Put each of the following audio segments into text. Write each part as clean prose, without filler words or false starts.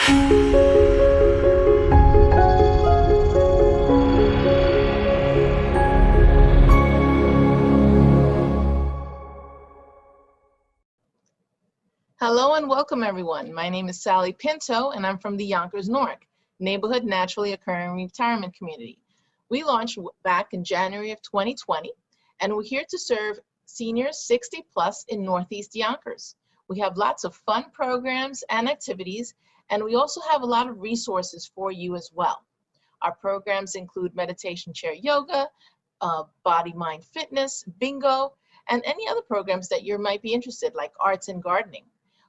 Hello and welcome everyone. My name is Sally Pinto and I'm from the Yonkers Newark neighborhood naturally occurring retirement community. We launched back in January of 2020 and we're here to serve seniors 60 plus in Northeast Yonkers. We have lots of fun programs and activities, and we also have a lot of resources for you as well. Our programs include meditation chair yoga, body mind fitness, bingo, and any other programs that you might be interested, like arts and gardening.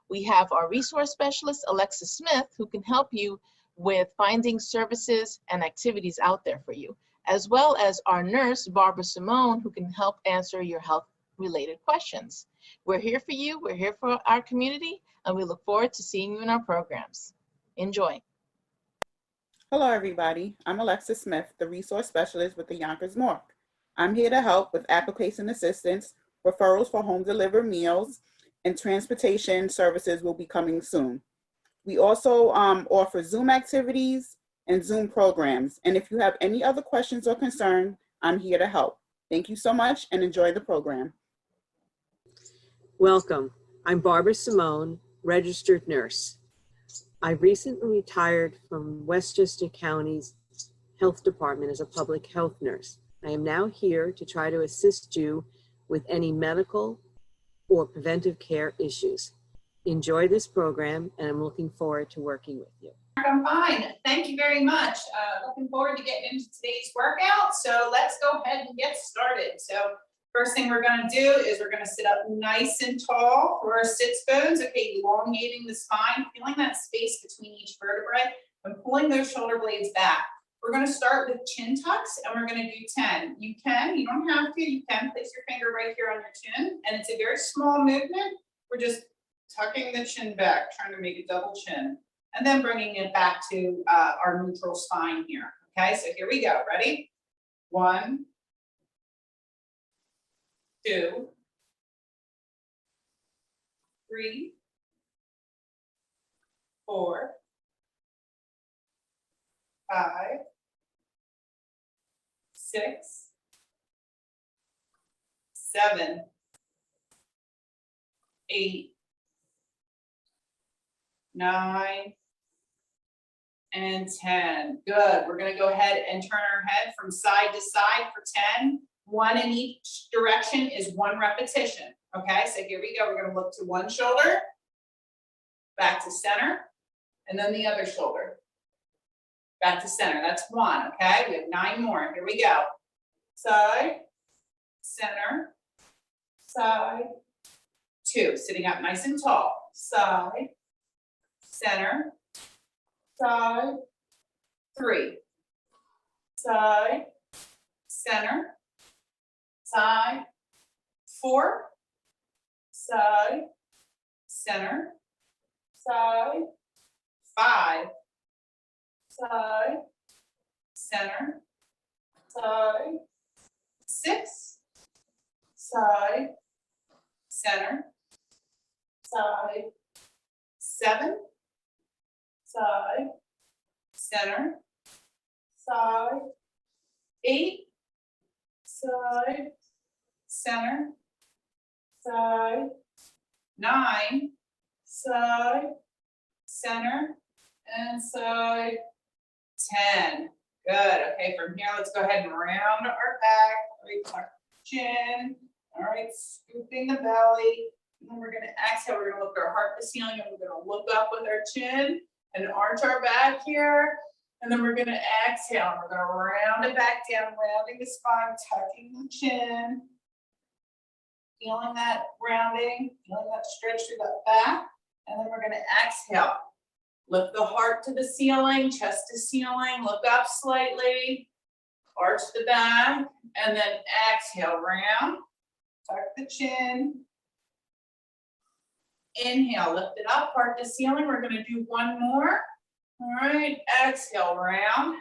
We have our resource specialist, Alexa Smith, who can help you with finding services and activities out there for you, as well as our nurse, Barbara Simone, who can help answer your health-related questions. We're here for you, we're here for our community, and we look forward to seeing you in our programs. Enjoy. Hello, everybody. I'm Alexa Smith, the resource specialist with the Yonkers Newark. I'm here to help with application assistance, referrals for home delivered meals, and transportation services will be coming soon. We also offer Zoom activities and Zoom programs. And if you have any other questions or concerns, I'm here to help. Thank you so much and enjoy the program. Welcome. I'm Barbara Simone, registered nurse. I recently retired from Westchester County's Health Department as a public health nurse. I am now here to try to assist you with any medical or preventive care issues. Enjoy this program, and I'm looking forward to working with you. I'm fine. Thank you very much. Looking forward to getting into today's workout. So let's go ahead and get started. So first thing we're going to do is we're going to sit up nice and tall for our sits bones. Okay, elongating the spine, feeling that space between each vertebrae and pulling those shoulder blades back. We're going to start with chin tucks and we're going to do 10. You don't have to, you can place your finger right here on your chin, and it's a very small movement. We're just tucking the chin back, trying to make a double chin, and then bringing it back to our neutral spine here. Okay, so here we go. Ready? 1, 2, 3, 4, 5, 6, 7, 8, 9, and 10. Good. We're going to go ahead and turn our head from side to side for 10. 1 in each direction is 1 repetition. Okay, so here we go. We're going to look to one shoulder, back to center, and then the other shoulder. Back to center. That's 1. Okay, we have 9 more. Here we go. Side, center, side, 2. Sitting up nice and tall. Side, center, side, 3. Side, center, side, 4. Side, center, side, 5. Side, center, side, 6, side, center, side, 7, side, center, side, 8, side, center, side, 9, side, center, and side, 10. Good. Okay, from here, let's go ahead and round our back. All right, tuck the chin. All right, scooping the belly. And then we're going to exhale. We're going to lift our heart to the ceiling, and we're going to look up with our chin and arch our back here. And then we're going to exhale. And we're going to round it back down, rounding the spine, tucking the chin. Feeling that rounding, feeling that stretch through the back. And then we're going to exhale. Lift the heart to the ceiling, chest to ceiling, look up slightly, arch the back, and then exhale, round, tuck the chin. Inhale, lift it up, heart to ceiling. We're going to do 1 more. All right, exhale, round,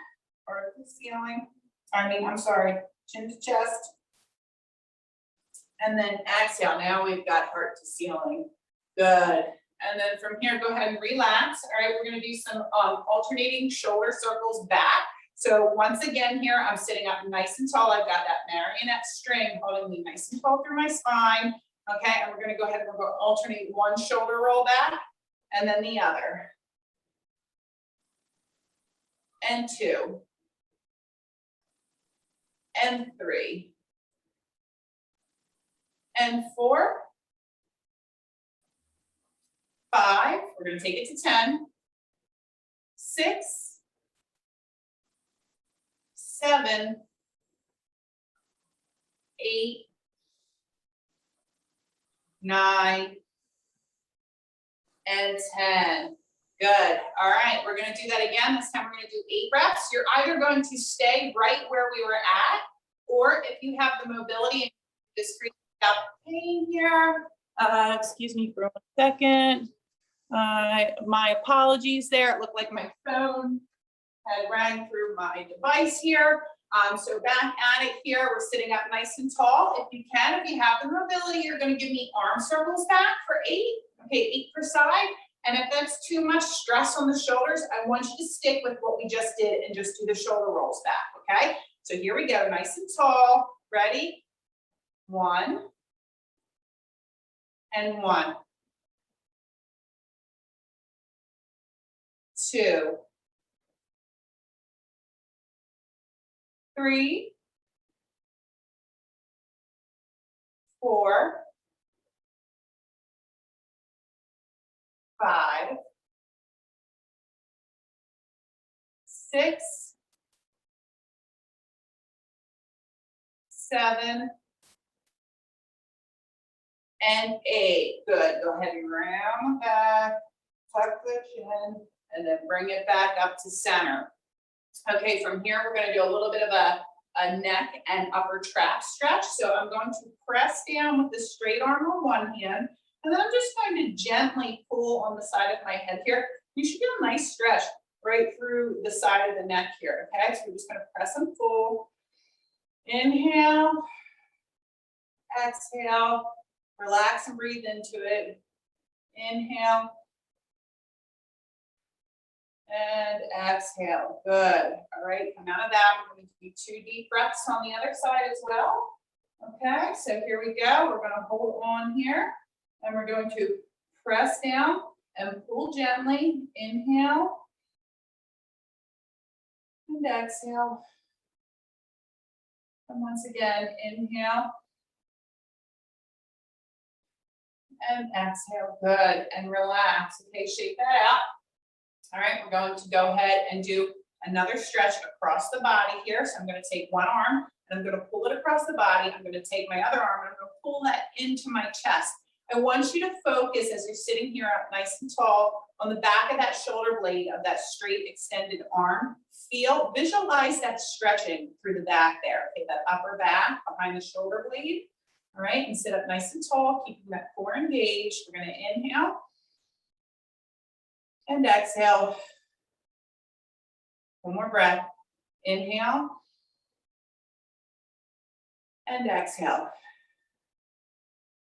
heart to ceiling. Chin to chest. And then exhale. Now we've got heart to ceiling. Good. And then from here, go ahead and relax. All right, we're gonna do some alternating shoulder circles back. So once again here, I'm sitting up nice and tall. I've got that marionette string holding me nice and tall through my spine. Okay, and we're gonna go ahead and we're gonna alternate one shoulder roll back and then the other. And 2. And 3. And 4. 5, we're gonna take it to 10. 6. 7. 8. 9. And 10. Good. All right, we're gonna do that again. This time we're gonna do 8 reps. You're either going to stay right where we were at, or if you have the mobility, just freak out pain here. Excuse me for 1 second. My apologies there. It looked like my phone had rang through my device here. So back at it here, we're sitting up nice and tall. If you can, if you have the mobility, you're gonna give me arm circles back for 8. Okay, 8 per side. And if that's too much stress on the shoulders, I want you to stick with what we just did and just do the shoulder rolls back, okay? So here we go, nice and tall. Ready? 1 and 1. 2. 3. 4. 5. 6. 7. And 8. Good. Go ahead and round back, tuck the chin, and then bring it back up to center. Okay, from here, we're going to do a little bit of a neck and upper trap stretch. So I'm going to press down with the straight arm on one hand, and then I'm just going to gently pull on the side of my head here. You should get a nice stretch right through the side of the neck here, okay? So we're just going to press and pull. Inhale, exhale, relax and breathe into it. Inhale. And exhale, good. All right, come out of that. We're going to do 2 deep breaths on the other side as well. Okay, so here we go. We're going to hold on here, and we're going to press down and pull gently. Inhale. And exhale. And once again, inhale. And exhale, good. And relax. Okay, shake that out. All right, we're going to go ahead and do another stretch across the body here. So I'm going to take one arm and I'm going to pull it across the body. I'm going to take my other arm and I'm going to pull that into my chest. I want you to focus as you're sitting here up nice and tall on the back of that shoulder blade of that straight extended arm. Visualize that stretching through the back there. Okay, that upper back behind the shoulder blade. All right, and sit up nice and tall, keeping that core engaged. We're going to inhale. And exhale. One more breath. Inhale. And exhale.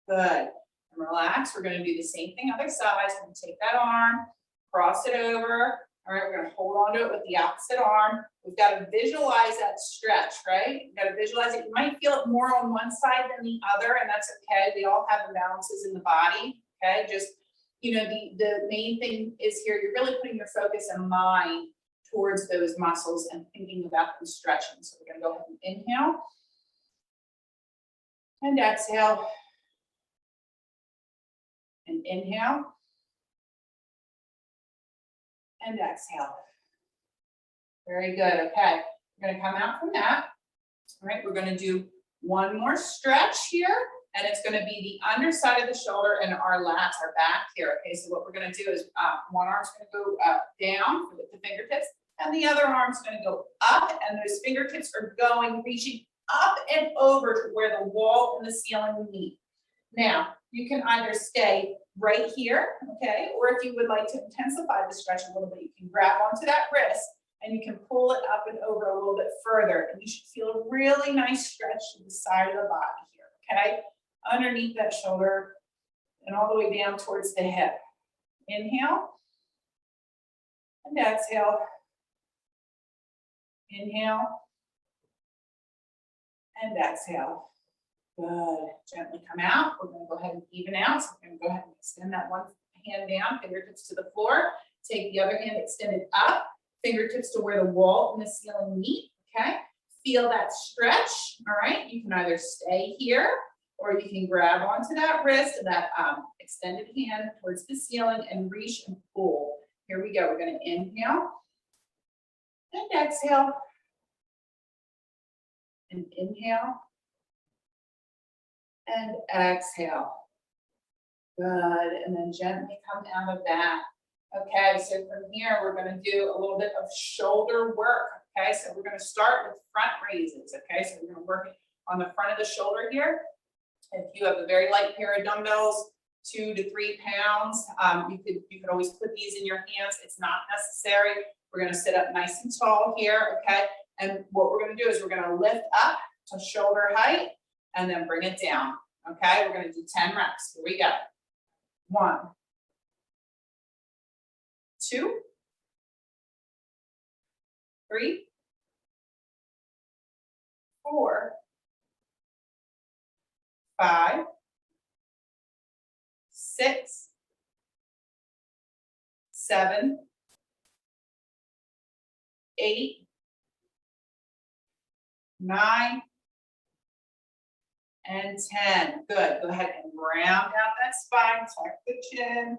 Good. And relax. We're going to do the same thing other side. So we're going to take that arm, cross it over. All right, we're going to hold on to it with the opposite arm. We've got to visualize that stretch, right? You've got to visualize it. You might feel it more on one side than the other, and that's okay. We all have imbalances in the body, okay? Just, you know, the main thing is here, you're really putting your focus and mind towards those muscles and thinking about them stretching. So we're going to go ahead and inhale and exhale and inhale and exhale. Very good. Okay, we're going to come out from that. All right, we're going to do one more stretch here. And it's going to be the underside of the shoulder and our lats are back here. Okay, so what we're going to do is one arm's going to go down with the fingertips, and the other arm's going to go up, and those fingertips are reaching up and over to where the wall and the ceiling meet. Now, you can either stay right here, okay, or if you would like to intensify the stretch a little bit, you can grab onto that wrist and you can pull it up and over a little bit further, and you should feel a really nice stretch to the side of the body here, okay? Underneath that shoulder and all the way down towards the hip. Inhale. And exhale. Inhale. And exhale. Good. Gently come out. We're going to go ahead and even out. So we're going to go ahead and extend that one hand down, fingertips to the floor. Take the other hand, extend it up, fingertips to where the wall and the ceiling meet. Okay. Feel that stretch. All right. You can either stay here or you can grab onto that wrist and that extended hand towards the ceiling and reach and pull. Here we go. We're going to inhale and exhale. And inhale and exhale. Good. And then gently come out of that. Okay, so from here, we're going to do a little bit of shoulder work. Okay, so we're going to start with front raises. Okay, so we're going to work on the front of the shoulder here. If you have a very light pair of dumbbells, 2 to 3 pounds, you could always put these in your hands. It's not necessary. We're going to sit up nice and tall here. Okay, and what we're going to do is we're going to lift up to shoulder height and then bring it down. Okay, we're going to do 10 reps. Here we go. 1, 2, 3, 4, 5, 6, 7, 8, 9, and 10. Good. Go ahead and round out that spine, tuck the chin.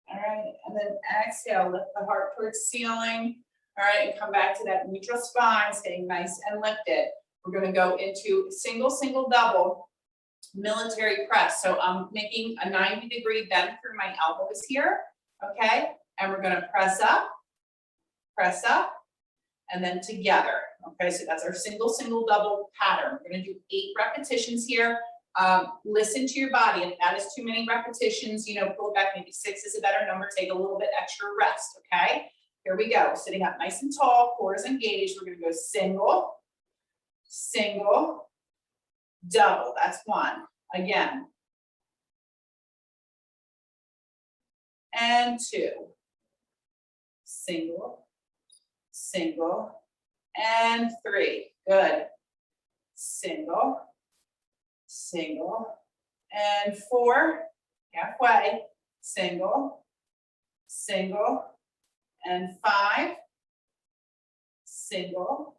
All right, and then exhale, lift the heart towards ceiling. All right, and come back to that neutral spine, staying nice and lifted. We're going to go into single, single, double military press. So I'm making a 90-degree bend through my elbows here. Okay, and we're going to press up, and then together. Okay, so that's our single, single, double pattern. We're going to do 8 repetitions here. Listen to your body. If that is too many repetitions, pull it back. Maybe 6 is a better number. Take a little bit extra rest. Okay, here we go. Sitting up nice and tall, core is engaged. We're going to go single, single, double. That's 1. Again. And 2. Single, single, and 3. Good. Single, single, and 4. Halfway. Single, single, and 5. Single,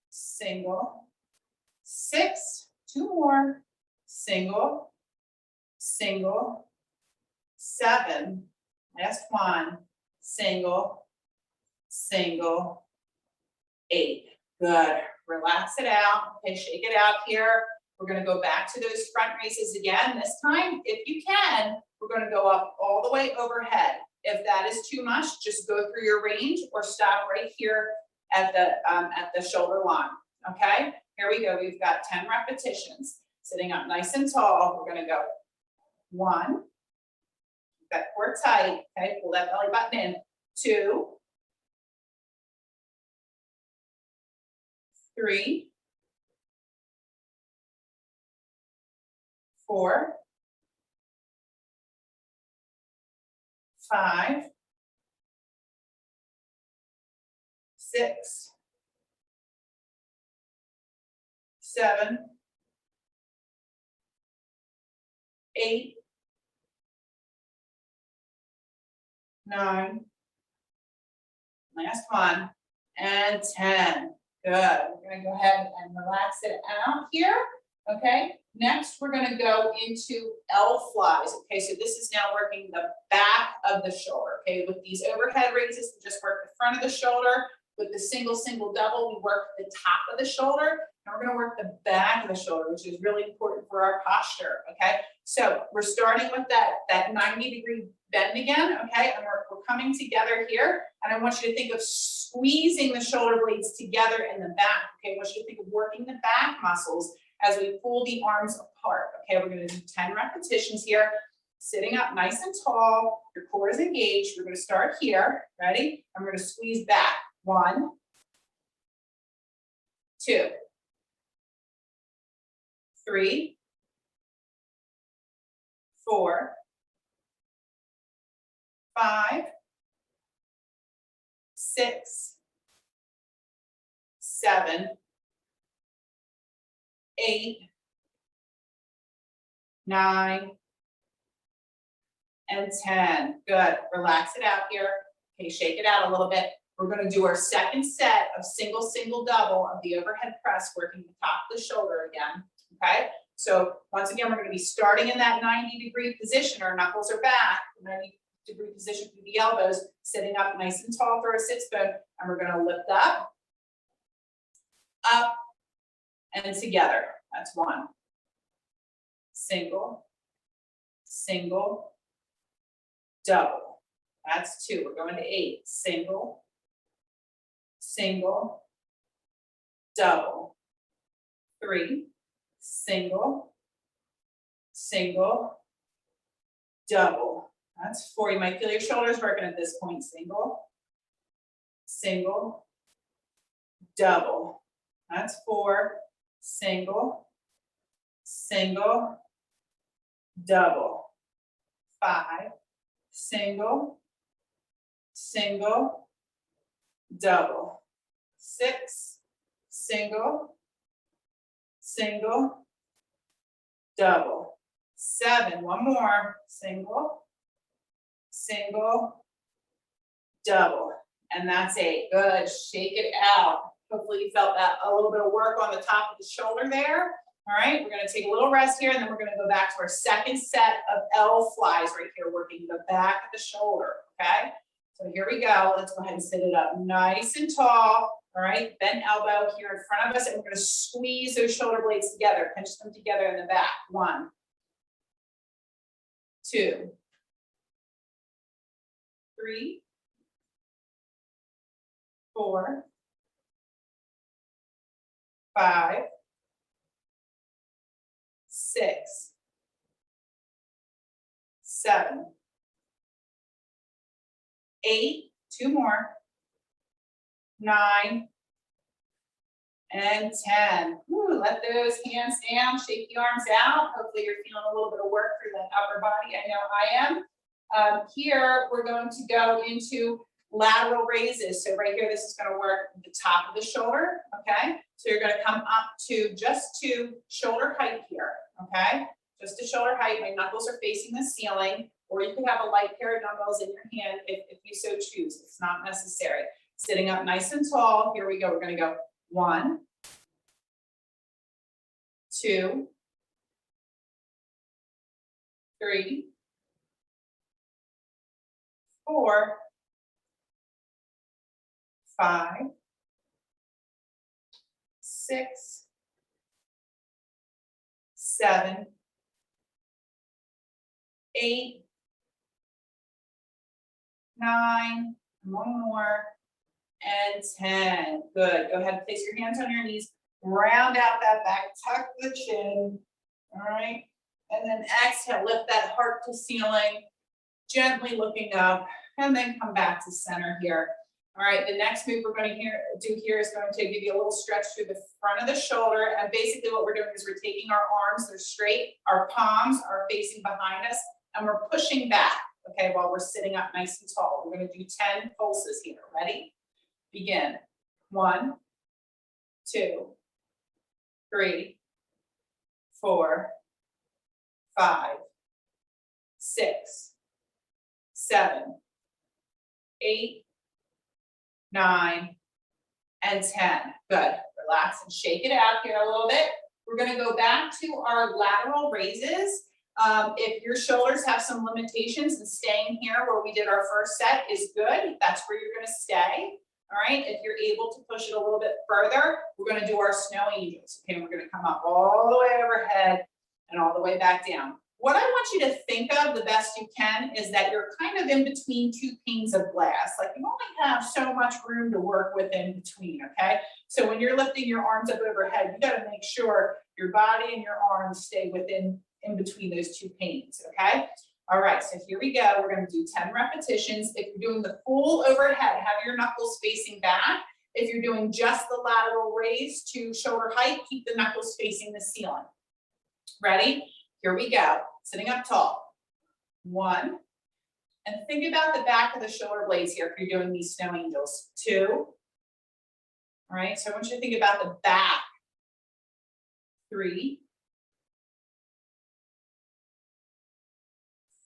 single, 6. 2 more. Single, single, 7. Last 1. Single, single, 8. Good. Relax it out. Okay, shake it out here. We're going to go back to those front raises again. This time, if you can, we're going to go up all the way overhead. If that is too much, just go through your range or stop right here at the shoulder line. Okay, here we go. We've got 10 repetitions. Sitting up nice and tall. We're going to go 1. Keep that core tight. Okay, pull that belly button in. 2, 3, 4, 5, 6, 7, 8, 9, last 1, and 10. Good. We're going to go ahead and relax it out here. Okay. Next, we're going to go into L flies. Okay. So this is now working the back of the shoulder. Okay. With these overhead raises, we just work the front of the shoulder. With the single, single, double, we work the top of the shoulder. And we're going to work the back of the shoulder, which is really important for our posture. Okay. So we're starting with that 90-degree bend again. Okay. And we're coming together here. And I want you to think of squeezing the shoulder blades together in the back. Okay. I want you to think of working the back muscles as we pull the arms apart. Okay. We're going to do 10 repetitions here. Sitting up nice and tall. Your core is engaged. We're going to start here. Ready? I'm going to squeeze back. 1, 2, 3, 4, 5, 6, 7, 8, 9, and 10. Good. Relax it out here. Okay, shake it out a little bit. We're going to do our second set of single, single, double of the overhead press, working the top of the shoulder again. Okay, so once again, we're going to be starting in that 90-degree position. Our knuckles are back, 90-degree position through the elbows, sitting up nice and tall for a sits bone, and we're going to lift up, and together. That's 1. Single, single, double. That's 2. We're going to 8. Single, single, double. 3. Single, single, double. That's 4. You might feel your shoulders working at this point. Single, single, double. That's 4. Single, single, double. 5. Single, single, double. 6. Single, single, double. 7. One more. Single, single, double. And that's 8. Good. Shake it out. Hopefully you felt that a little bit of work on the top of the shoulder there. All right, we're going to take a little rest here, and then we're going to go back to our second set of L flies right here, working the back of the shoulder. Okay, so here we go. Let's go ahead and sit it up nice and tall. All right, bent elbow here in front of us, and we're going to squeeze those shoulder blades together, pinch them together in the back. 1, 2, 3, 4, 5, 6, 7, 8, 2 more, 9, and 10. Ooh, let those hands down, shake the arms out. Hopefully you're feeling a little bit of work through that upper body. I know I am. Here, we're going to go into lateral raises. So right here, this is going to work the top of the shoulder, okay? So you're going to come up to just to shoulder height here, okay? Just to shoulder height. My knuckles are facing the ceiling, or you can have a light pair of dumbbells in your hand if you so choose. It's not necessary. Sitting up nice and tall. Here we go. We're going to go 1, 2, 3, 4, 5, 6, 7, 8, 9, one more, and 10. Good. Go ahead and place your hands on your knees. Round out that back, tuck the chin. All right. And then exhale, lift that heart to ceiling, gently looking up, and then come back to center here. All right, the next move we're going to do here is going to give you a little stretch through the front of the shoulder. And basically what we're doing is we're taking our arms, they're straight, our palms are facing behind us, and we're pushing back, okay, while we're sitting up nice and tall. We're going to do 10 pulses here. Ready? Begin. 1, 2, 3, 4, 5, 6, 7, 8, 9, and 10. Good. Relax and shake it out here a little bit. We're going to go back to our lateral raises. If your shoulders have some limitations, and staying here where we did our first set is good. That's where you're going to stay. All right. If you're able to push it a little bit further, we're going to do our snow angels. Okay. We're going to come up all the way overhead and all the way back down. What I want you to think of the best you can is that you're kind of in between 2 panes of glass. Like you only have so much room to work with in between, okay? So when you're lifting your arms up overhead, you got to make sure your body and your arms stay in between those 2 panes, okay? All right, so here we go. We're going to do 10 repetitions. If you're doing the full overhead, have your knuckles facing back. If you're doing just the lateral raise to shoulder height, keep the knuckles facing the ceiling. Ready? Here we go. Sitting up tall. 1, And think about the back of the shoulder blades here if you're doing these snow angels. 2. All right, so I want you to think about the back. 3,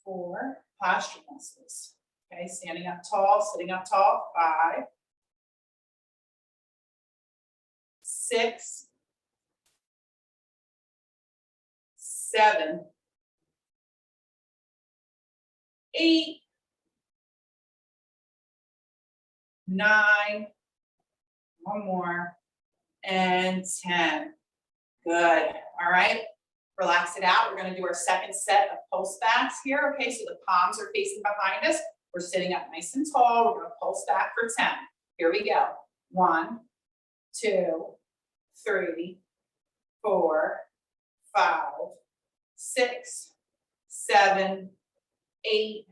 4, posture muscles. Okay, standing up tall, sitting up tall. 5, 6, 7, 8, 9, one more, and 10. Good. All right. Relax it out. We're going to do our second set of pulse backs here. Okay, so the palms are facing behind us. We're sitting up nice and tall. We're going to pulse back for 10. Here we go. 1, 2, 3, 4, 5, 6, 7, 8,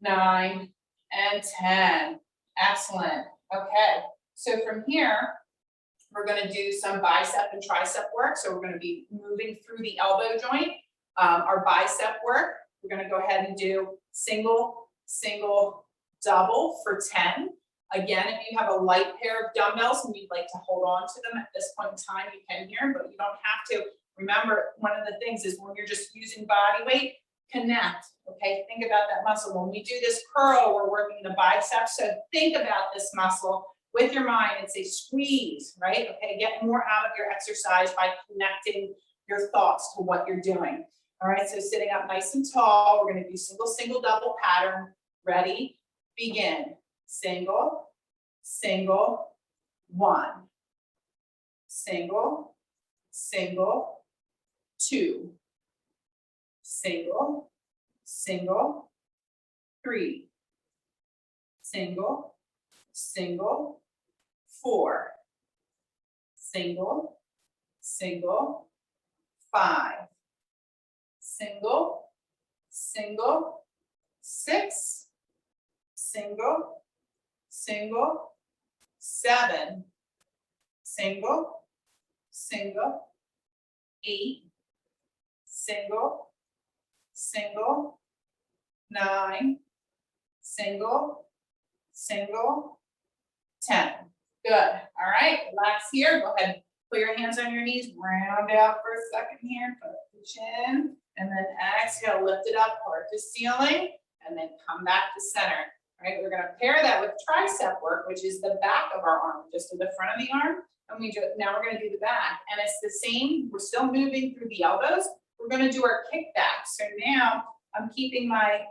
9, and 10. Excellent. Okay, so from here, we're going to do some bicep and tricep work. So we're going to be moving through the elbow joint. Our bicep work, we're going to go ahead and do single, single, double for 10. Again, if you have a light pair of dumbbells and you'd like to hold on to them at this point in time, you can here, but you don't have to. Remember, one of the things is when you're just using body weight, connect, okay? Think about that muscle. When we do this curl, we're working the biceps, so think about this muscle with your mind and say squeeze, right? Okay, get more out of your exercise by connecting your thoughts to what you're doing. All right, so sitting up nice and tall, we're gonna do single, single, double pattern. Ready, begin. Single, single, 1. Single, single, 2. Single, single, 3. Single, single, 4. Single, single, 5. Single, single, 6. Single, single, 7. Single, single, 8. Single, single, 9. Single, single, 10. Good. All right, relax here. Go ahead and put your hands on your knees, round out for a second here, put the chin, and then exhale, lift it up, heart to ceiling, and then come back to center. All right, we're gonna pair that with tricep work, which is the back of our arm, just to the front of the arm, and now we're gonna do the back, and it's the same, we're still moving through the elbows. We're gonna do our kickback. So now I'm keeping my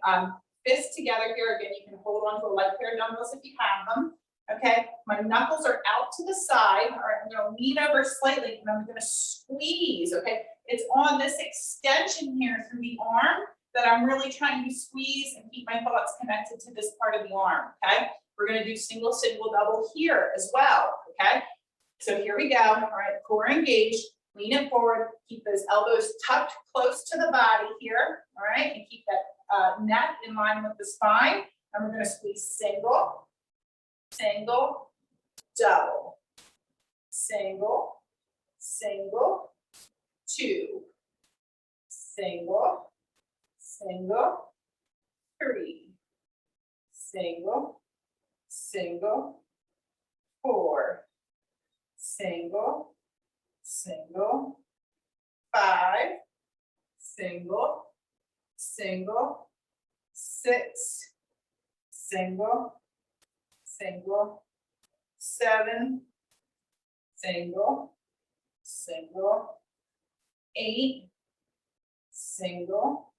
fists together here. Again, you can hold on to a light pair of dumbbells if you have them. Okay, my knuckles are out to the side. All right, I'm gonna lean over slightly and I'm gonna squeeze, okay? It's on this extension here through the arm that I'm really trying to squeeze and keep my thoughts connected to this part of the arm, okay? We're gonna do single, single, double here as well, okay? So here we go. All right, core engaged, lean it forward, keep those elbows tucked close to the body here, all right? And keep that neck in line with the spine. And we're gonna squeeze single, single, double, single, single, 2, single, single, 3, single, single, 4, single, single, 5, single, single, 6, single, single, 7, single, single, 8, single,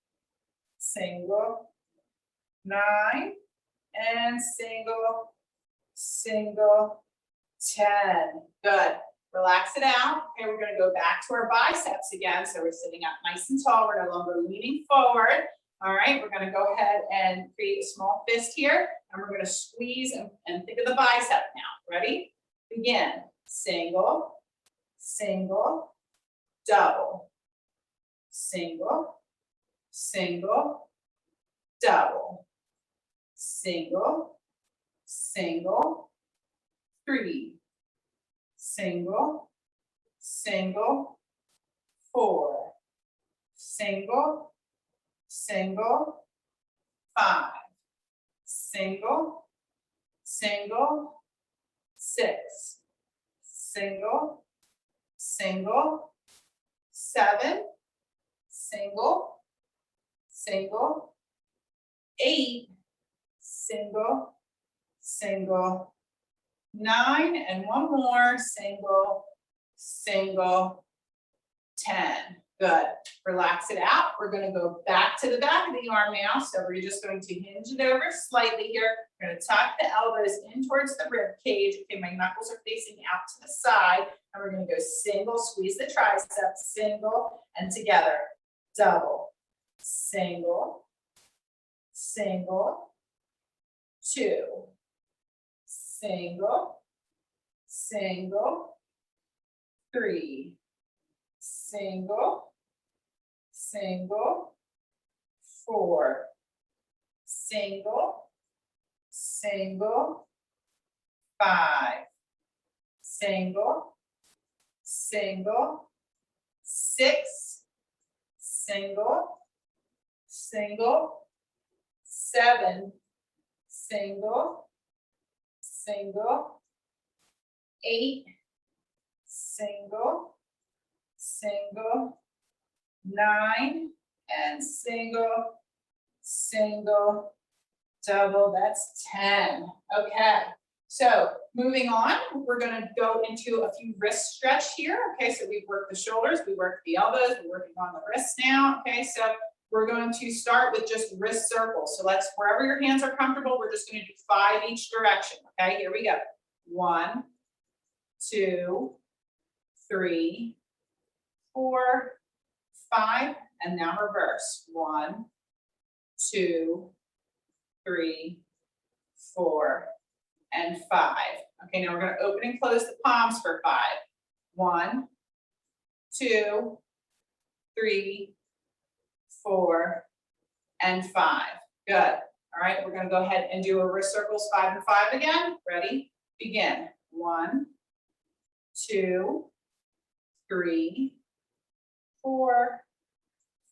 single, 9, and single, single, 10. Good. Relax it out. Okay, we're going to go back to our biceps again. So we're sitting up nice and tall. We're no longer leaning forward. All right, we're going to go ahead and create a small fist here. And we're going to squeeze and think of the bicep now. Ready? Begin. Single, single, double. Single, single, double. Single, single, 3. Single, single, 4. Single, single, 5. single, single, 6, single, single, 7, single, single, 8, single, single, 9, and one more, single, single, 10. Good. Relax it out. We're going to go back to the back of the arm now. So we're just going to hinge it over slightly here. We're going to tuck the elbows in towards the rib cage. Okay, my knuckles are facing out to the side. And we're going to go single, squeeze the tricep, single, and together. Double. Single, single, 2, single, single, 3, single, single, 4, single, single, 5, single, single, 6, single, single, 7, single, single, 8, single, single, 9, and single, single, double. That's 10. Okay, so moving on, we're going to go into a few wrist stretch here. Okay, so we've worked the shoulders, we worked the elbows, we're working on the wrists now. Okay, so we're going to start with just wrist circles. So let's, wherever your hands are comfortable, we're just going to do 5 each direction. Okay, here we go. 1, 2, 3, 4, 5, and now reverse. 1, 2, 3, 4, and 5. Okay, now we're going to open and close the palms for 5. 1, 2, 3, 4, and 5. Good. All right, we're going to go ahead and do a wrist circles 5 and 5 again. Ready? Begin. 1, 2, 3, 4,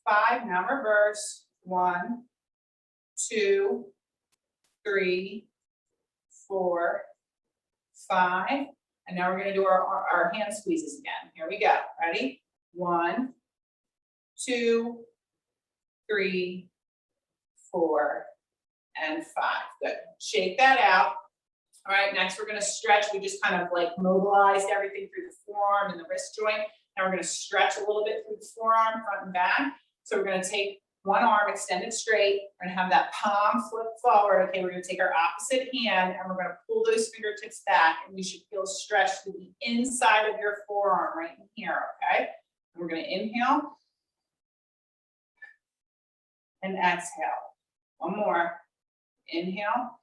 5. Now reverse. 1, 2, 3, 4, 5. And now we're going to do our hand squeezes again. Here we go. Ready? 1, 2, 3, 4, and 5. Good. Shake that out. All right, next we're going to stretch. We just kind of like mobilized everything through the forearm and the wrist joint. Now we're going to stretch a little bit through the forearm, front and back. So we're going to take one arm extended straight. We're going to have that palm flip forward. Okay, we're going to take our opposite hand and we're going to pull those fingertips back, and you should feel stretch to the inside of your forearm right in here. Okay, and we're going to inhale and exhale. One more. Inhale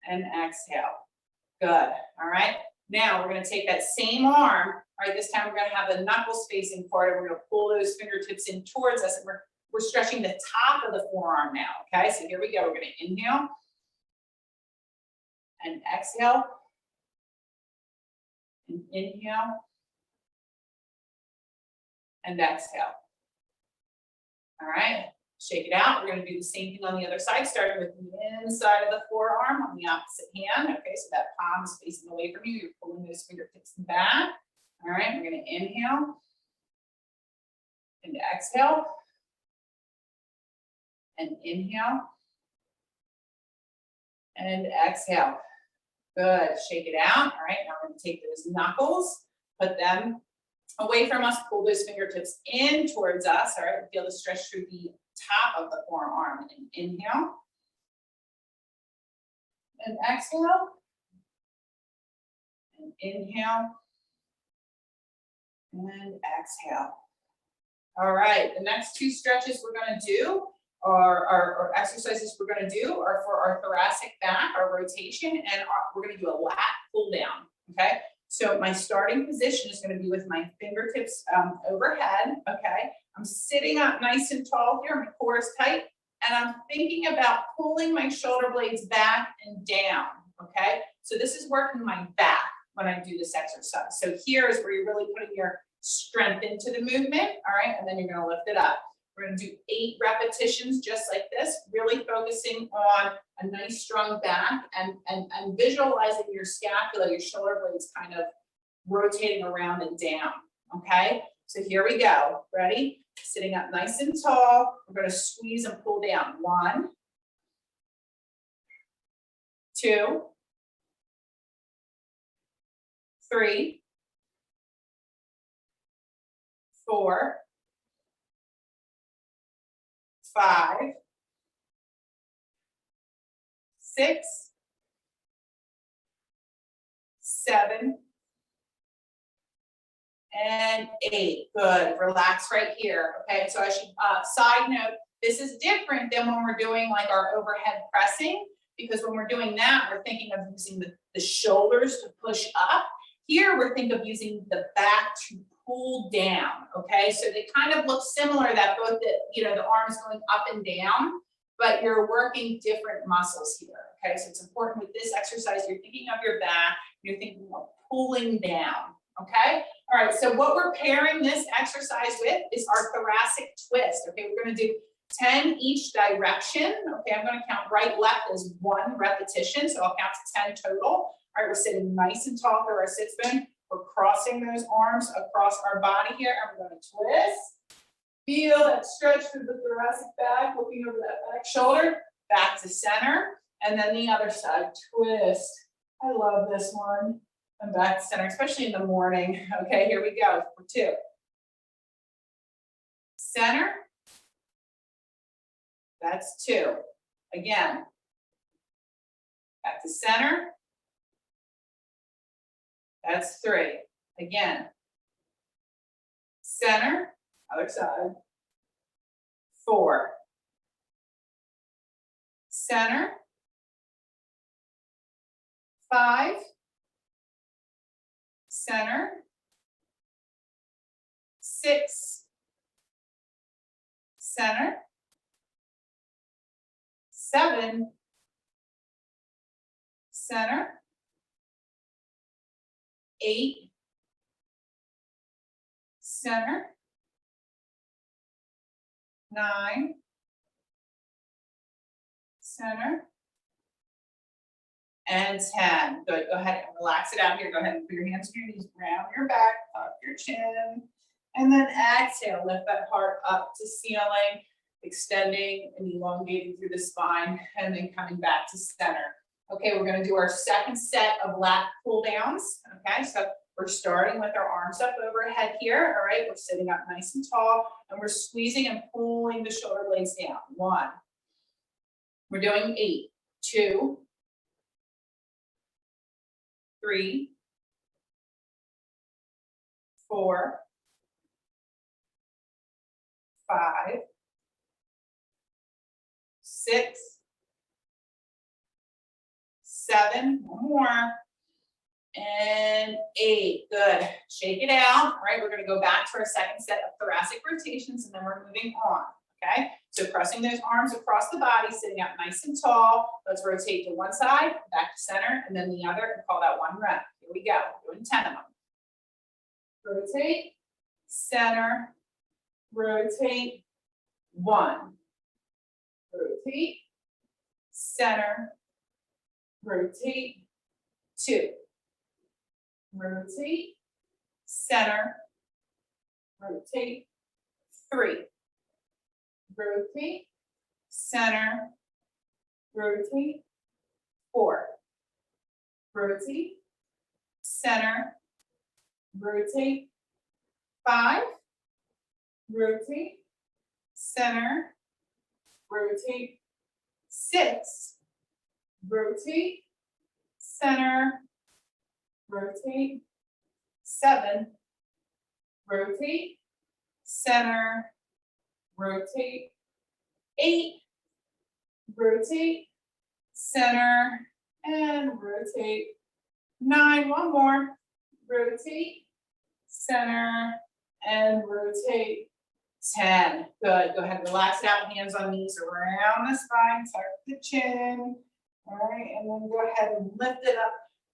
and exhale. Good. All right. Now we're going to take that same arm. All right. This time we're going to have the knuckles facing forward. We're going to pull those fingertips in towards us, and we're stretching the top of the forearm now. Okay. So here we go. We're going to inhale and exhale. And inhale and exhale. All right. Shake it out. We're going to do the same thing on the other side, starting with the inside of the forearm on the opposite hand. Okay, so that palm is facing away from you. You're pulling those fingertips back. All right, we're going to inhale and exhale. And inhale and exhale. Good. Shake it out. All right, now we're going to take those knuckles, put them away from us, pull those fingertips in towards us. All right, feel the stretch through the top of the forearm. And inhale and exhale. And inhale and exhale. All right, the next 2 stretches we're going to do, or exercises we're going to do, are for our thoracic back, our rotation, and we're going to do a lat pull down. Okay. So my starting position is going to be with my fingertips overhead, okay? I'm sitting up nice and tall here, my core is tight, and I'm thinking about pulling my shoulder blades back and down, okay? So this is working my back when I do this exercise. So here is where you're really putting your strength into the movement, all right? And then you're going to lift it up. We're gonna do 8 repetitions just like this, really focusing on a nice strong back and visualizing your scapula, your shoulder blades kind of rotating around and down, okay? So here we go, ready? Sitting up nice and tall, we're gonna squeeze and pull down. 1, 2, 3, 4, 5, 6, 7, and 8. Good. Relax right here. Okay. So I should side note, this is different than when we're doing like our overhead pressing, because when we're doing that, we're thinking of using the shoulders to push up. Here, we're thinking of using the back to pull down. Okay. So they kind of look similar, that both the arms going up and down, but you're working different muscles here. Okay. So it's important with this exercise, you're thinking of your back, you're thinking of pulling down. Okay. All right. So what we're pairing this exercise with is our thoracic twist. Okay. We're going to do 10 each direction. Okay. I'm going to count right, left as 1 repetition. So I'll count to 10 total. All right. We're sitting nice and tall through our sits bone. We're crossing those arms across our body here. And we're going to twist. Feel that stretch through the thoracic back, looking over that back shoulder, back to center. And then the other side, twist. I love this one. And back to center, especially in the morning. Okay, here we go for 2. Center. That's 2. Again. Back to center. That's 3. Again. Center. Other side. 4. Center. 5. Center. 6. Center. 7. Center. 8. Center. 9. Center. And 10. Good. Go ahead and relax it out here. Go ahead and put your hands on your knees, round your back, up your chin. And then exhale, lift that heart up to ceiling, extending and elongating through the spine, and then coming back to center. Okay, we're going to do our second set of lat pull downs. Okay, so we're starting with our arms up overhead here. All right, we're sitting up nice and tall, and we're squeezing and pulling the shoulder blades down. 1. We're doing 8. 2. 3. 4. 5. 6. 7. One more. And 8. Good. Shake it out. All right, we're going to go back to our second set of thoracic rotations, and then we're moving on. Okay, so pressing those arms across the body, sitting up nice and tall. Let's rotate to one side, back to center, and then the other, and call that 1 rep. Here we go. Doing 10 of them. Rotate, center, rotate, 1. Rotate, center, rotate, 2. Rotate, center, rotate, 3. Rotate, center, rotate, 4. Rotate, center, rotate, 5. Rotate, center, rotate, 6. Rotate, center, rotate, 7. Rotate, center, rotate, 8. Rotate, center, and rotate, 9. One more. Rotate, center, and rotate, 10. Good. Go ahead and relax it out. Hands on knees around the spine. Tuck the chin. All right. And then go ahead and lift it up,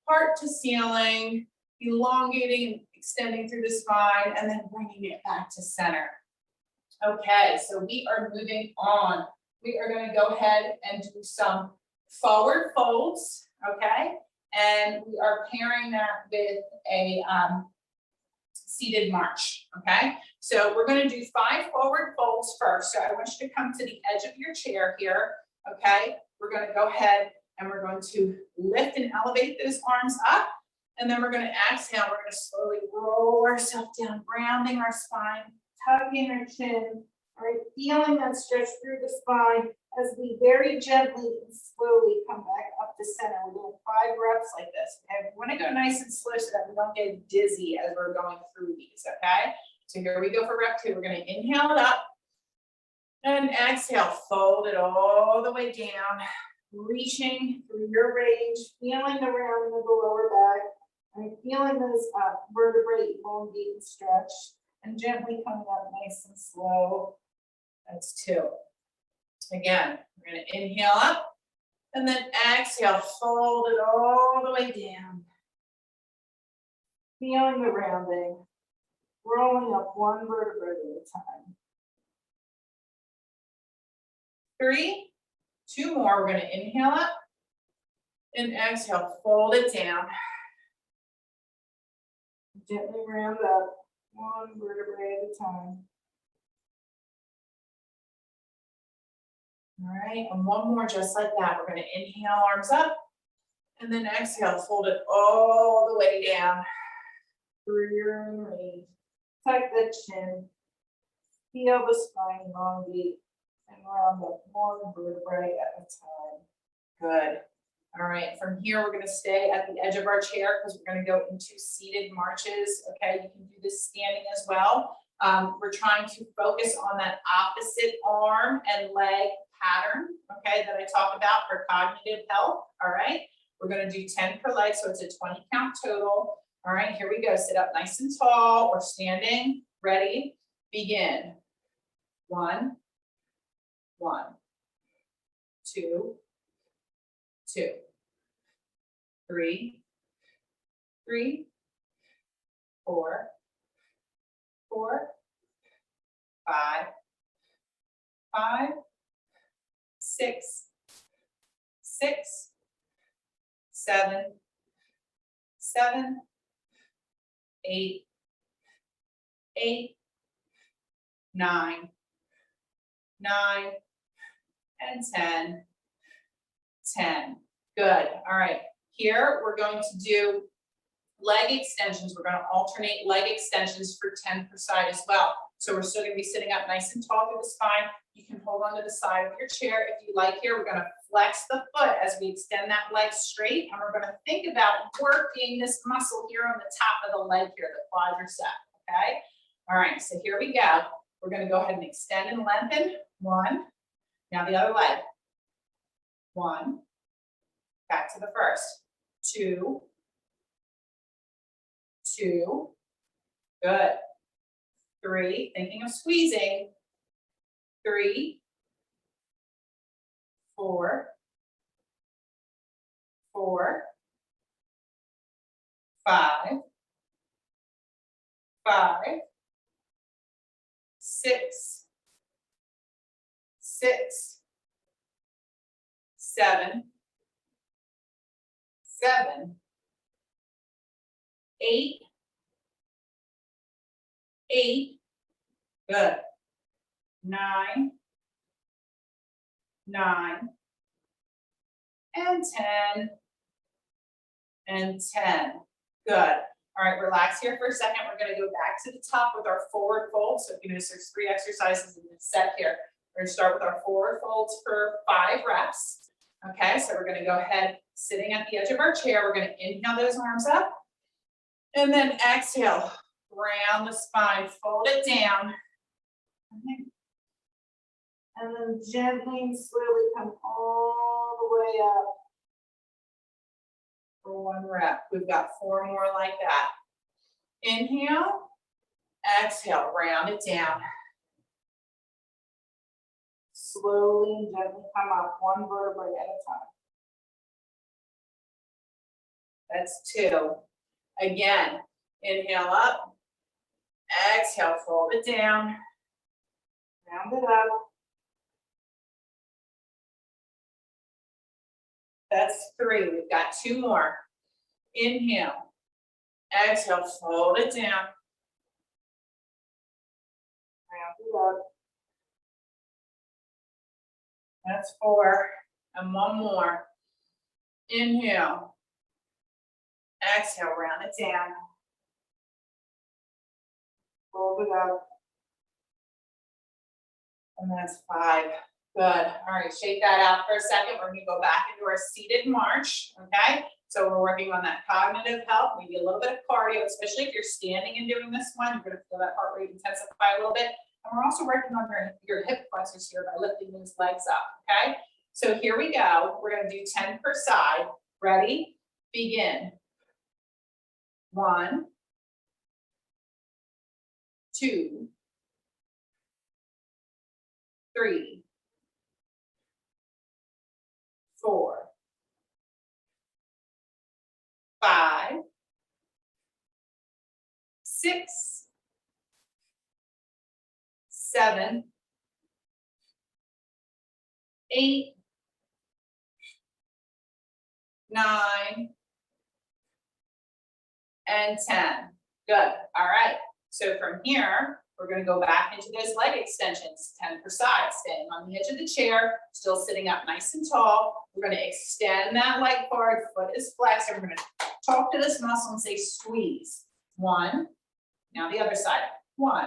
heart to ceiling, elongating and extending through the spine, and then bringing it back to center. Okay, so we are moving on. We are going to go ahead and do some forward folds, okay? And we are pairing that with a seated march, okay? So we're going to do 5 forward folds first. So I want you to come to the edge of your chair here, okay? We're going to go ahead and we're going to lift and elevate those arms up. And then we're going to exhale. We're going to slowly roll ourselves down, rounding our spine, tugging our chin, all right? Feeling that stretch through the spine as we very gently and slowly come back up to center. We're doing 5 reps like this. Okay? We want to go nice and slow so that we don't get dizzy as we're going through these, okay? So here we go for rep 2. We're going to inhale it up and exhale. Fold it all the way down, reaching through your range, feeling the rounding of the lower back, and feeling those vertebrae elongate and stretch, and gently coming up nice and slow. That's 2. Again, we're going to inhale up and then exhale, fold it all the way down. Feeling the rounding, rolling up 1 vertebrae at a time. 3, 2 more. We're going to inhale up and exhale, fold it down. Gently round up 1 vertebrae at a time. All right, and 1 more just like that. We're going to inhale, arms up, and then exhale, fold it all the way down through your own range. Tuck the chin, feel the spine elongate, and round up 1 vertebrae at a time. Good. All right, from here, we're going to stay at the edge of our chair because we're going to go into seated marches. Okay, you can do this standing as well. We're trying to focus on that opposite arm and leg pattern, okay, that I talk about for cognitive health. All right, we're going to do 10 per leg, so it's a 20 count total. All right, here we go. Sit up nice and tall or standing. Ready? Begin. 1, 1, 2, 2, 3, 3, 4, 4, 5, 5, 6, 6, 7, 7, 8, 8, 9, 9, and 10, 10. Good. All right. Here we're going to do leg extensions. We're going to alternate leg extensions for 10 per side as well. So we're still going to be sitting up nice and tall through the spine. You can hold onto the side of your chair if you like here. We're going to flex the foot as we extend that leg straight. And we're going to think about working this muscle here on the top of the leg here, the quadricep. Okay. All right. So here we go. We're going to go ahead and extend and lengthen. 1. Now the other leg. 1. Back to the first. 2. 2. Good. 3. Thinking of squeezing. 3. 4. 4. 5. 5. 6. 6. 7. 7. 8. 8. Good. 9. 9. And 10. And 10. Good. All right, relax here for a second. We're going to go back to the top with our forward fold. So if you notice, there's 3 exercises in this set here. We're going to start with our forward folds for 5 reps. Okay, so we're going to go ahead, sitting at the edge of our chair. We're going to inhale those arms up. And then exhale, round the spine, fold it down. Okay. And then gently and slowly come all the way up for 1 rep. We've got 4 more like that. Inhale, exhale, round it down. Slowly and gently come up 1 vertebrae at a time. That's 2. Again, inhale up, exhale, fold it down. Round it up. That's 3. We've got 2 more. Inhale. Exhale, fold it down. Round it up. That's 4. And 1 more. Inhale. Exhale, round it down. Fold it up. And that's 5. Good. All right, shake that out for a second. We're going to go back into our seated march. Okay. So we're working on that cognitive health, maybe a little bit of cardio, especially if you're standing and doing this one. You're going to feel that heart rate intensify a little bit. And we're also working on your hip flexors here by lifting those legs up. Okay. So here we go. We're going to do 10 per side. Ready? Begin. 1, 2, 3, 4, 5, 6, 7, 8, 9, and 10. Good. All right. So from here, we're going to go back into those leg extensions, 10 per side, staying on the edge of the chair, still sitting up nice and tall. We're going to extend that leg forward, foot is flexed, and we're going to talk to this muscle and say squeeze. 1. Now the other side. 1,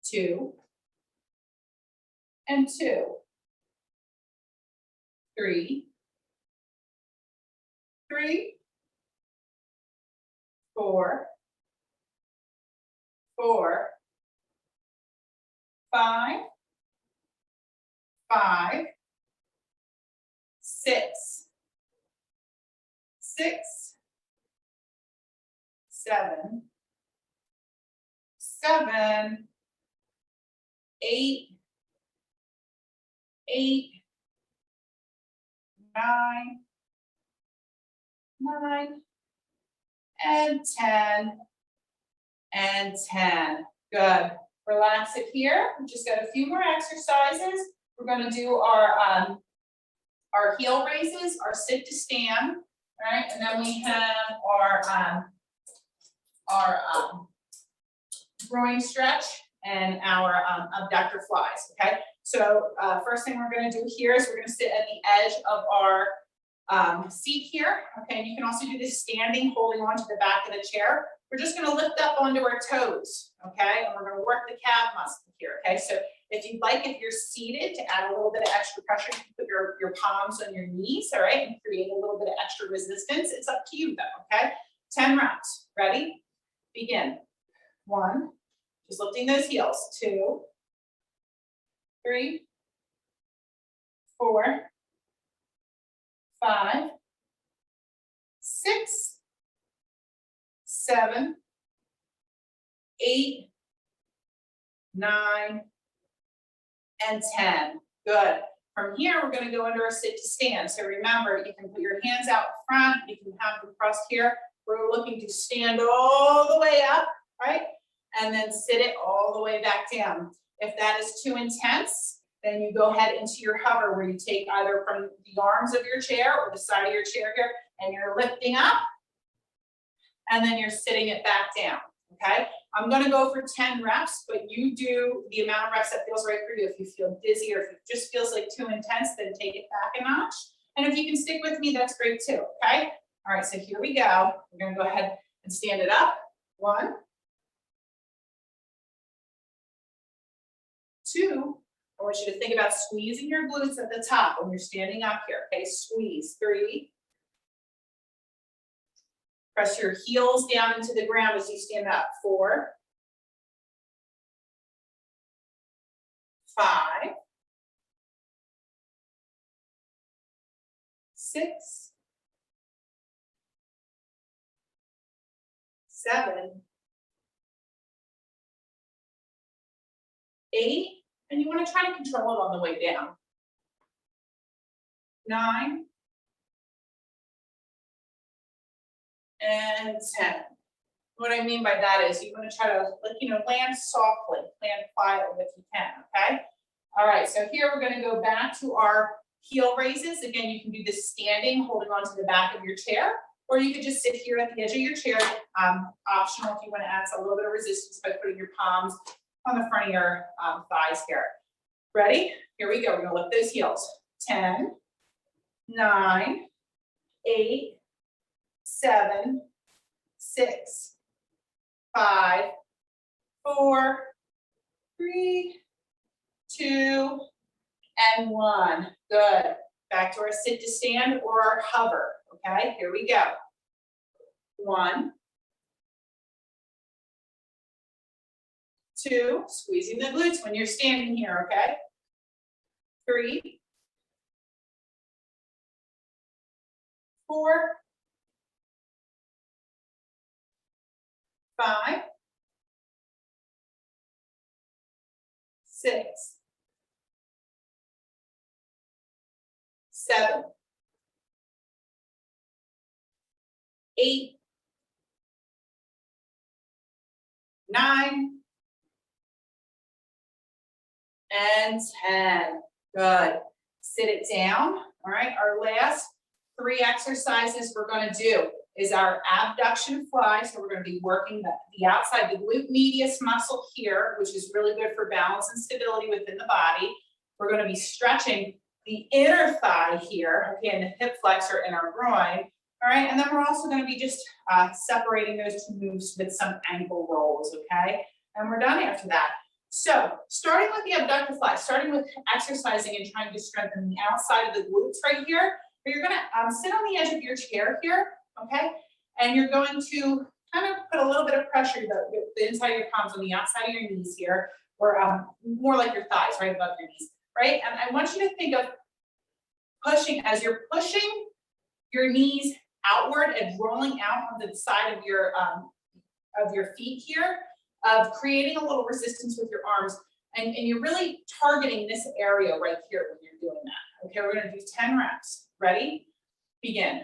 2, and 2. 3, 3, 4, 4, 5, 5, 6, 6, 7, 7, 8, 8, 9, 9, and 10, and 10. Good. Relax it here. We just got a few more exercises. We're going to do our heel raises, our sit to stand, right? And then we have our groin stretch and our abductor flies. Okay. So first thing we're going to do here is we're going to sit at the edge of our seat here. Okay, and you can also do this standing, holding on to the back of the chair. We're just going to lift up onto our toes. Okay, and we're going to work the calf muscle here. Okay, so if you'd like, if you're seated, to add a little bit of extra pressure, you can put your palms on your knees. All right, and create a little bit of extra resistance. It's up to you though. Okay, 10 reps. Ready? Begin. 1. Just lifting those heels. 2, 3, 4, 5, 6, 7, 8, 9, and 10. Good. From here, we're going to go into our sit to stand. So remember, you can put your hands out front. You can have them crossed here. We're looking to stand all the way up, right? And then sit it all the way back down. If that is too intense, then you go ahead into your hover where you take either from the arms of your chair or the side of your chair here, and you're lifting up, and then you're sitting it back down, okay? I'm gonna go for 10 reps, but you do the amount of reps that feels right for you. If you feel dizzy or if it just feels like too intense, then take it back a notch. And if you can stick with me, that's great too, okay? All right, so here we go. We're gonna go ahead and stand it up. 1, 2, I want you to think about squeezing your glutes at the top when you're standing up here, okay? Squeeze. 3. Press your heels down into the ground as you stand up. 4, 5, 6, 7, 8, and you want to try to control it on the way down. 9, and 10. What I mean by that is you want to try to, like, you know, land softly, land quietly if you can, okay? All right, so here we're going to go back to our heel raises. Again, you can do this standing, holding onto the back of your chair, or you could just sit here at the edge of your chair. Optional if you want to add a little bit of resistance by putting your palms on the front of your thighs here. Ready? Here we go. We're going to lift those heels. 10, 9, 8, 7, 6, 5, 4, 3, 2, and 1. Good. Back to our sit to stand or our hover. Okay, here we go. 1, 2, squeezing the glutes when you're standing here, okay? 3, 4, 5, 6, 7, 8, 9, and 10. Good. Sit it down. All right, our last 3 exercises we're going to do is our abduction fly. So we're going to be working the outside, the glute medius muscle here, which is really good for balance and stability within the body. We're going to be stretching the inner thigh here, okay, and the hip flexor and our groin. All right, and then we're also going to be just separating those 2 moves with some ankle rolls, okay? And we're done after that. So starting with the abductor fly, starting with exercising and trying to strengthen the outside of the glutes right here, but you're going to sit on the edge of your chair here, okay? And you're going to kind of put a little bit of pressure, the inside of your palms on the outside of your knees here, or more like your thighs, right above your knees, right? And I want you to think of pushing, as you're pushing your knees outward and rolling out on the side of your feet here, of creating a little resistance with your arms, and you're really targeting this area right here when you're doing that. Okay, we're going to do 10 reps. Ready? Begin.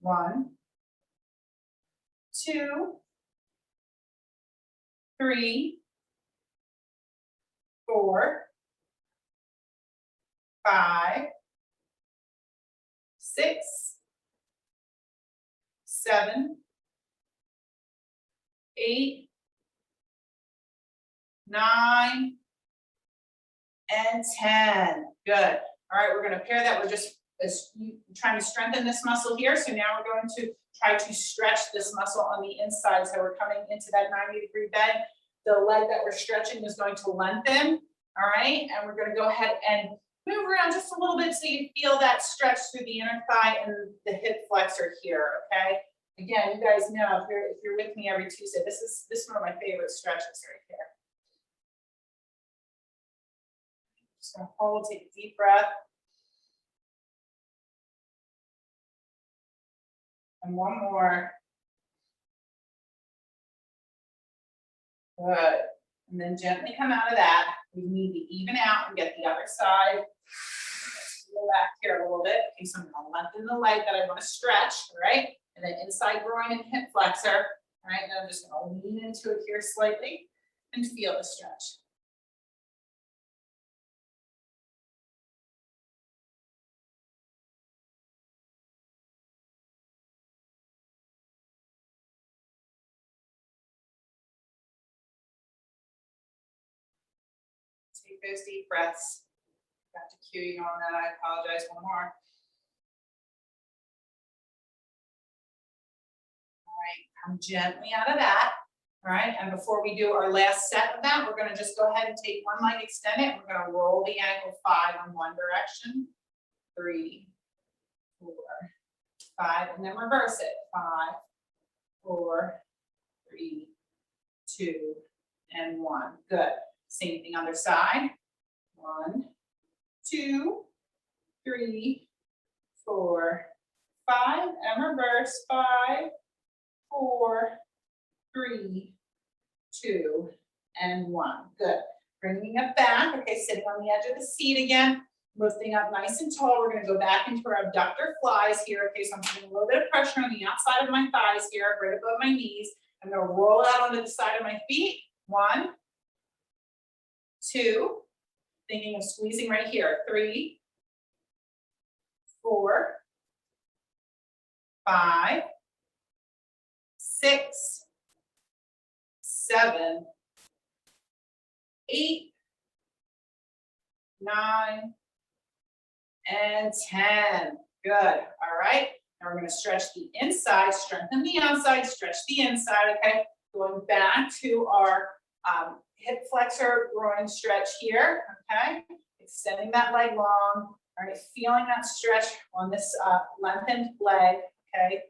1, 2, 3, 4, 5, 6, 7, 8, 9, and 10. Good. All right, we're going to pair that. We're just trying to strengthen this muscle here. So now we're going to try to stretch this muscle on the inside. So we're coming into that 90-degree bend. The leg that we're stretching is going to lengthen. All right, and we're going to go ahead and move around just a little bit so you feel that stretch through the inner thigh and the hip flexor here. Okay. Again, you guys know if you're with me every Tuesday, this is one of my favorite stretches right here. Just gonna hold, take a deep breath. And one more. Good. And then gently come out of that. We need to even out and get the other side. Let's go back here a little bit. Okay, so I'm gonna lengthen the leg that I want to stretch, all right? And then inside groin and hip flexor. All right, then I'm just gonna lean into it here slightly and feel the stretch. Take those deep breaths. Got to cue you on that. I apologize. One more. All right, come gently out of that. All right, and before we do our last set of that, we're going to just go ahead and take one leg, extend it. We're going to roll the ankle 5 in one direction. 3, 4, 5, and then reverse it. 5, 4, 3, 2, and 1. Good. Same thing other side. 1, 2, 3, 4, 5, and reverse. 5, 4, 3, 2, and 1. Good. Bringing it back. Okay, sitting on the edge of the seat again. Lifting up nice and tall. We're going to go back into our abductor flies here. Okay, so I'm putting a little bit of pressure on the outside of my thighs here, right above my knees. I'm gonna roll out onto the side of my feet. 1, 2, thinking of squeezing right here. 3, 4, 5, 6, 7, 8, 9, and 10. Good. All right. Now we're going to stretch the inside, strengthen the outside, stretch the inside. Okay. Going back to our hip flexor groin stretch here. Okay. Extending that leg long. All right. Feeling that stretch on this lengthened leg. Okay.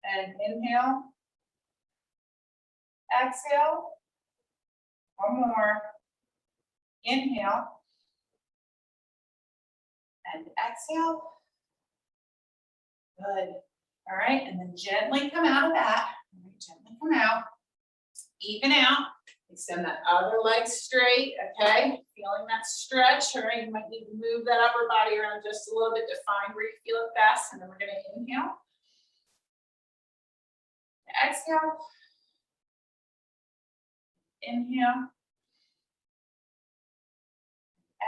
And inhale. Exhale. One more. Inhale. And exhale. Good. All right, and then gently come out of that. Gently come out. Even out. Extend that other leg straight, okay? Feeling that stretch, all right? You might need to move that upper body around just a little bit to find where you feel it best. And then we're gonna inhale. Exhale. Inhale.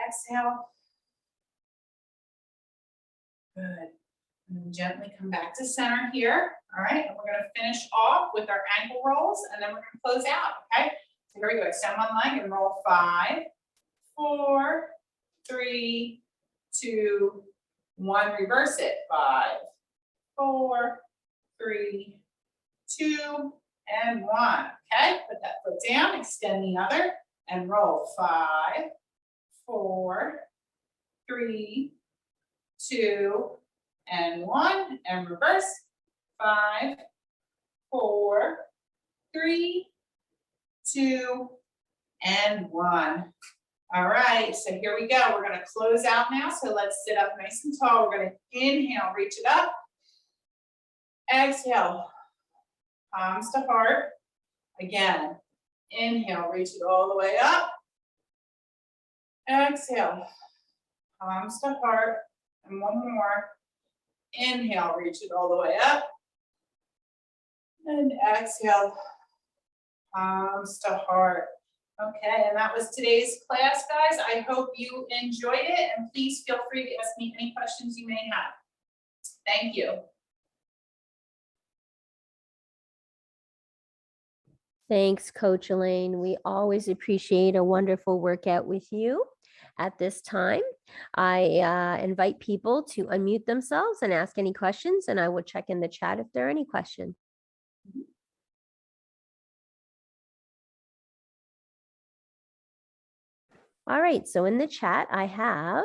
Exhale. Good. And then gently come back to center here. All right, and we're going to finish off with our ankle rolls, and then we're going to close out. Okay, so here we go. Extend one leg and roll 5, 4, 3, 2, 1. Reverse it. 5, 4, 3, 2, and 1. Okay, put that foot down. Extend the other and roll 5, 4, 3, 2, and 1, and reverse. 5, 4, 3, 2, and 1. All right, so here we go. We're going to close out now. So let's sit up nice and tall. We're going to inhale, reach it up. Exhale, palms to heart. Again, inhale, reach it all the way up. Exhale, palms to heart. And one more. Inhale, reach it all the way up. And exhale, palms to heart. Okay, and that was today's class, guys. I hope you enjoyed it, and please feel free to ask me any questions you may have. Thank you. Thanks, Coach Elaine. We always appreciate a wonderful workout with you. At this time, I invite people to unmute themselves and ask any questions, and I will check in the chat if there are any questions. All right, so in the chat I have,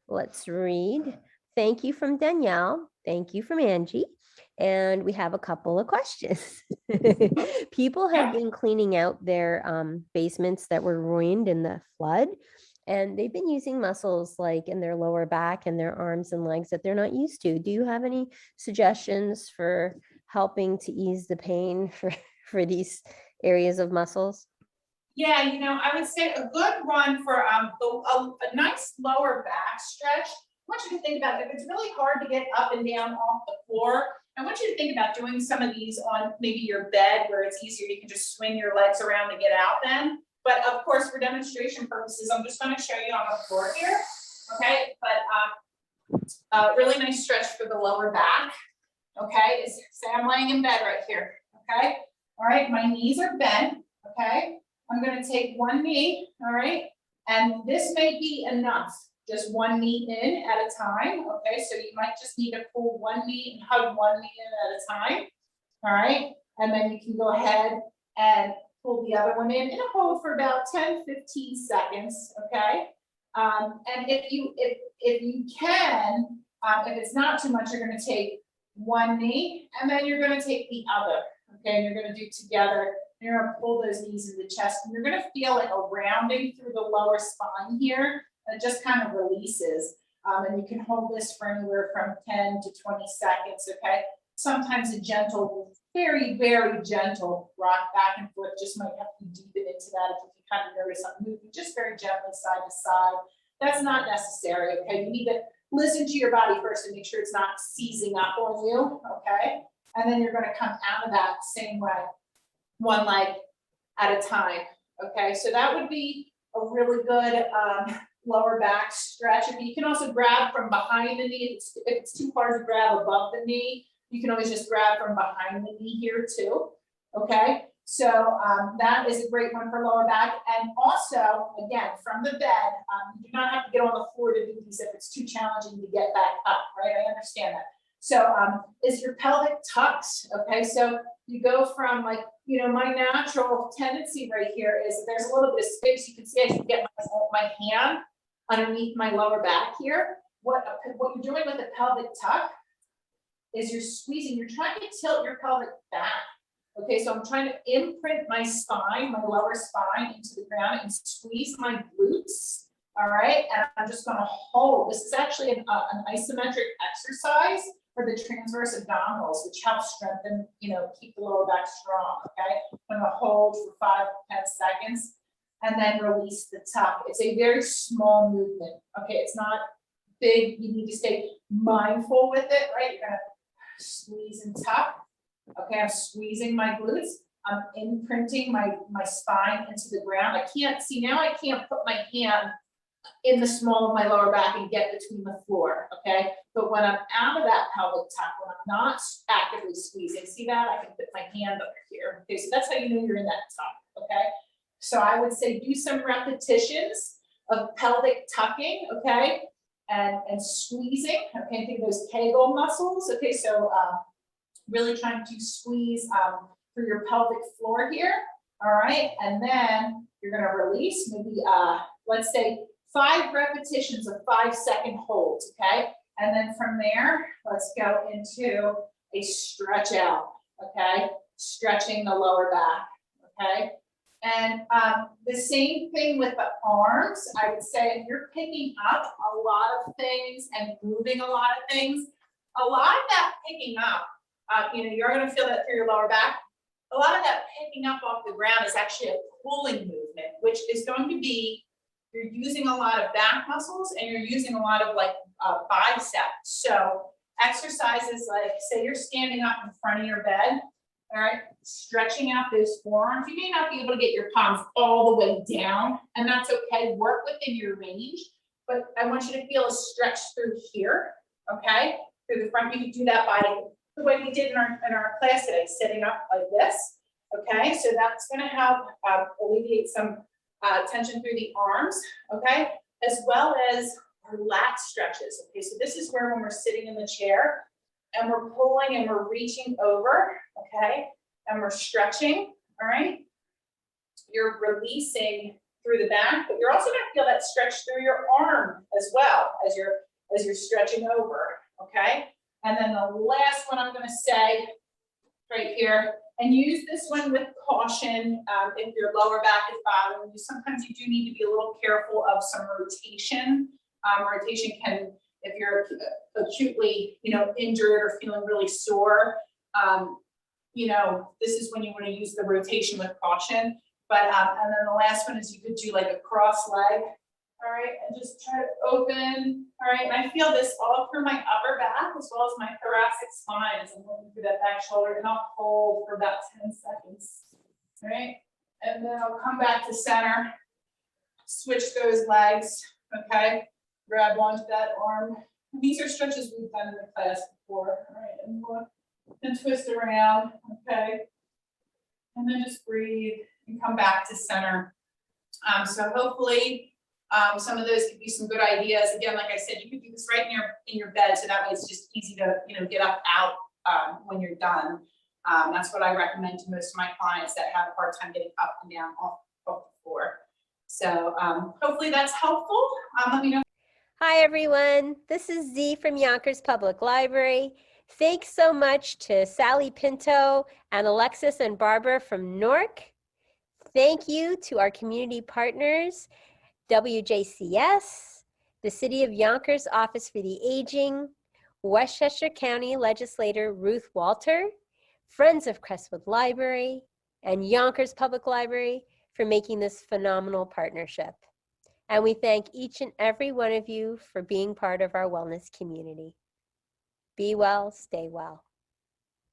let's read. Thank you from Danielle. Thank you from Angie. And we have a couple of questions. People have been cleaning out their basements that were ruined in the flood. And they've been using muscles like in their lower back and their arms and legs that they're not used to. Do you have any suggestions for helping to ease the pain for these areas of muscles? Yeah, you know, I would say a good one for a nice lower back stretch. I want you to think about it. If it's really hard to get up and down off the floor, I want you to think about doing some of these on maybe your bed where it's easier. You can just swing your legs around to get out then. But of course, for demonstration purposes, I'm just going to show you on the floor here. Okay, but really nice stretch for the lower back. Okay, is say I'm laying in bed right here. Okay, all right, my knees are bent. Okay, I'm going to take one knee. All right, and this may be enough. Just one knee in at a time. Okay, so you might just need to pull one knee and hug one knee in at a time. All right, and then you can go ahead and pull the other one in and hold for about 10-15 seconds. Okay, and if you can, if it's not too much, you're going to take one knee and then you're going to take the other. Okay, and you're going to do together. You're going to pull those knees in the chest, and you're going to feel like a rounding through the lower spine here. It just kind of releases, and you can hold this for anywhere from 10 to 20 seconds. Okay, sometimes a gentle, very, very gentle rock back and forth just might have to deepen into that if you can kind of notice I'm moving just very gently side to side. That's not necessary. Okay, you need to listen to your body first and make sure it's not seizing up on you. Okay, and then you're going to come out of that same way. one leg at a time. Okay, so that would be a really good lower back stretch. If you can also grab from behind the knee, if it's too hard to grab above the knee, you can always just grab from behind the knee here too. Okay, so that is a great one for lower back. And also, again, from the bed, you do not have to get on the floor to do these if it's too challenging to get back up, right? I understand that. So is your pelvic tucks, okay? So you go from like, you know, my natural tendency right here is if there's a little bit of space, you can see I can get my hand underneath my lower back here. What you're doing with the pelvic tuck is you're squeezing, you're trying to tilt your pelvic back. Okay, so I'm trying to imprint my spine, my lower spine into the ground and squeeze my glutes. All right, and I'm just gonna hold. This is actually an isometric exercise for the transverse abdominals, which helps strengthen, you know, keep the lower back strong, okay? I'm gonna hold for 5 to 10 seconds and then release the tuck. It's a very small movement, okay? It's not big, you need to stay mindful with it, right? You're gonna squeeze and tuck. Okay, I'm squeezing my glutes. I'm imprinting my spine into the ground. I can't put my hand in the small of my lower back and get between the floor, okay? But when I'm out of that pelvic tuck, when I'm not actively squeezing, see that? I can put my hand under here. Okay, so that's how you know you're in that tuck, okay? So I would say do some repetitions of pelvic tucking, okay? And squeezing, okay? Think of those Kegel muscles, okay? So really trying to squeeze through your pelvic floor here, all right? And then you're gonna release maybe, let's say 5 repetitions of 5-second holds, okay? And then from there, let's go into a stretch out, okay? Stretching the lower back, okay? And the same thing with the arms. I would say if you're picking up a lot of things and moving a lot of things, a lot of that picking up, you know, you're going to feel that through your lower back. A lot of that picking up off the ground is actually a pulling movement, which is going to be, you're using a lot of back muscles and you're using a lot of like biceps. So exercises like, say you're standing up in front of your bed, all right, stretching out those forearms. You may not be able to get your palms all the way down, and that's okay. Work within your range, but I want you to feel a stretch through here, okay? Through the front. You can do that by the way we did in our class today, sitting up like this, okay? So that's gonna help alleviate some tension through the arms, okay? As well as our lat stretches, okay? So this is where when we're sitting in the chair and we're pulling and we're reaching over, okay? And we're stretching, all right? You're releasing through the back, but you're also gonna feel that stretch through your arm as well as you're stretching over, okay? And then the last one I'm gonna say right here, and use this one with caution if your lower back is bothering you. Sometimes you do need to be a little careful of some rotation. Rotation can, if you're acutely, you know, injured or feeling really sore, you know, this is when you want to use the rotation with caution. But and then the last one is you could do like a cross leg. All right, and just try to open. All right, and I feel this all through my upper back as well as my thoracic spine as I'm moving through that back shoulder, and I'll hold for about 10 seconds. All right, and then I'll come back to center, switch those legs, okay? Grab onto that arm. These are stretches we've done in the class before. All right, and look, and twist around, okay? And then just breathe and come back to center. So hopefully, some of those could be some good ideas. Again, like I said, you could do this right in your bed, so that way it's just easy to, you know, get up out when you're done. That's what I recommend to most of my clients that have a hard time getting up and down off the floor. So hopefully that's helpful. Let me know. Hi, everyone. This is Z from Yonkers Public Library. Thanks so much to Sally Pinto and Alexis and Barbara from Newark. Thank you to our community partners, WJCS, the City of Yonkers Office for the Aging, Westchester County Legislator Ruth Walter, Friends of Crestwood Library, and Yonkers Public Library for making this phenomenal partnership. And we thank each and every one of you for being part of our wellness community. Be well, stay well.